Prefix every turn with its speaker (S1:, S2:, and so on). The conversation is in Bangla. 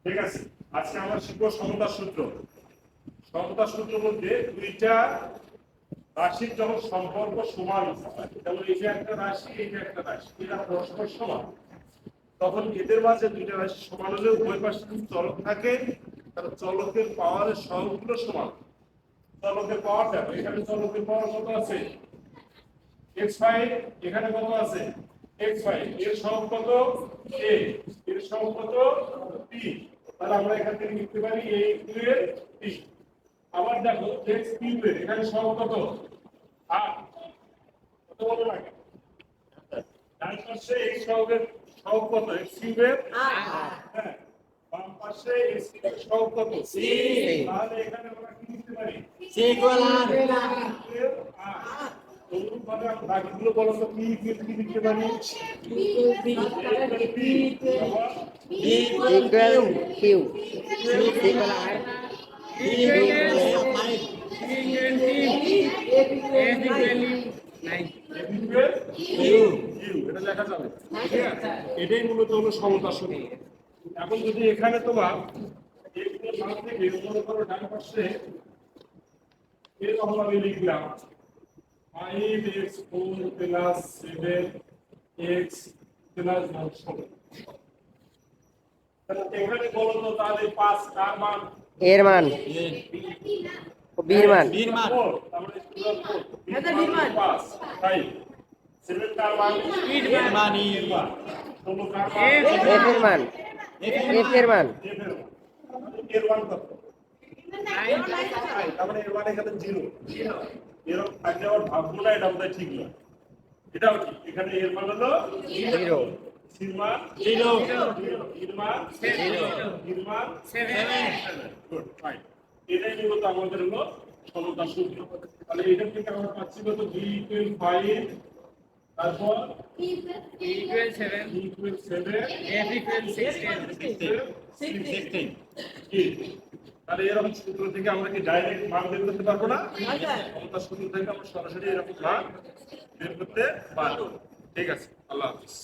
S1: ঠিক আছে, আজকে আমরা শিখবো সমতার সূত্র। সমতার সূত্র বলতে দুইটা রাশির যখন সম্পর্ক সমান, যেমন এই যে একটা রাশি, এই যে একটা রাশি, এরা পরস্পর সমান, তখন এদের মাঝে দুইটা রাশি সমান হলে উভয় পাশে যদি চলক থাকে, তাহলে চলকের পাওয়ারের সহগগুলো সমান। চলকের পাওয়ার দেখো, এখানে চলকের পাওয়ার কত আছে? x5, এখানে কত আছে? x5, এর সহগ কত? a, এর সহগ কত? p। তাহলে আমরা এখান থেকে লিখতে পারি a এর p। আবার দেখো x3 এর এখানে সহগ কত? 8। কত বলো না? ডান পাশে x সহগের সহগ কত? x3 এর 8। হ্যাঁ, বাম পাশে x3 এর সহগ কত? 3। তাহলে এখানে আমরা কি লিখতে পারি? c = 8। অনুরূপভাবে আমরা বাকিগুলো বলো তো কি লিখতে পারি? এটা লেখা যাবে। এটাই মূলত হলো সমতার সূত্র। এখন যদি এখানে তোমার এগুলো মান থেকে মনে করো ডান পাশে এরকম ভাবে লিখলাম 5x4 + 7x + 9। তাহলে এখানে বলো তো তাহলে 5 কার মান?
S2: এর মান, বীর মান,
S1: তাহলে এটা বীর মান 5, তাই 7 কার মান? এর মান। 16 কার মান?
S2: এফ এর মান, এফ এর মান,
S1: এর মান কত? 9। তার মানে এর মান এখানে 0। এরকম থাকলে আবার ভাববো না, এটা বোধহয় ঠিক না। এটাও ঠিক, এখানে এর মান হলো 0, সির মান 0, এর মান 0, এর মান 7। Good, fine. এটাই মূলত আমাদের হলো সমতার সূত্র। তাহলে এটা থেকে আমরা পাচ্ছি কত? b = 5, তারপর
S3: p = 7,
S1: b = 7,
S3: f = 16।
S1: তাহলে এরকম সূত্র থেকে আমরা কি ডাইরেক্ট মান বের করতে পারবো না? সমতার সূত্র থেকে আমরা সরাসরি এরকম মান বের করতে পারবো। ঠিক আছে, আল্লাহ হাফেজ।